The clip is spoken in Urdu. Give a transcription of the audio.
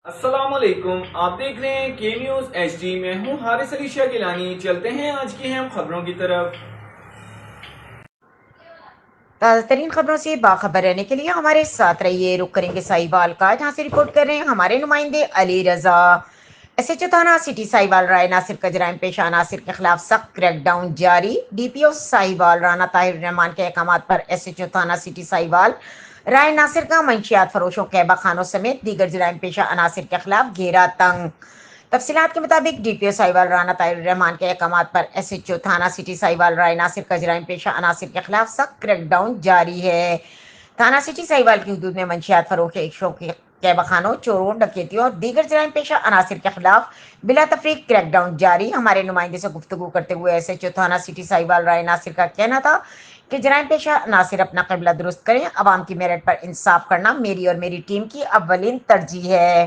السلام علیکم، آپ دیکھ رہے ہیں کے نیوز ایچ ڈی۔ میں ہوں حارث علی شاہ گیلانی۔ چلتے ہیں آج کی اہم خبروں کی طرف۔ تازہ ترین خبروں سے باخبر رہنے کے لیے ہمارے ساتھ رہیے۔ رخ کریں گے ساہیوال کا، جہاں سے رپورٹ کر رہے ہیں ہمارے نمائندے Ali Raza. S H O تھانہ سٹی ساہیوال رائے ناصر کا جرائم پیشہ عناصر کے خلاف سخت کریک ڈاؤن جاری۔ ڈی پی او ساہیوال رانا طاہر الرحمان کے احکامات پر ایس ایچ او تھانہ سٹی ساہیوال رائے ناصر کا منشیات فروشوں قہبہ خانوں سمیت دیگر جرائم پیشہ عناصر کے خلاف گھیرا تنگ۔ تفصیلات کے مطابق ڈی پی او ساہیوال رانا طاہر الرحمان کے احکامات پر ایس ایچ او تھانہ سٹی ساہیوال رائے ناصر کا جرائم پیشہ عناصر کے خلاف سخت کریک ڈاؤن جاری ہے۔ تھانہ سٹی ساہیوال کی حدود میں منشیات فروشوں کے قہبہ خانوں، چوروں، ڈکیتیوں اور دیگر جرائم پیشہ عناصر کے خلاف بلا تفریق کریک ڈاؤن جاری۔ ہمارے نمائندے سے گفتگو کرتے ہوئے ایس ایچ او تھانہ سٹی ساہیوال رائے ناصر کا کہنا تھا کہ جرائم پیشہ عناصر اپنا قبلہ درست کریں۔ عوام کی میرٹ پر انصاف کرنا میری اور میری ٹیم کی اولین ترجیح ہے۔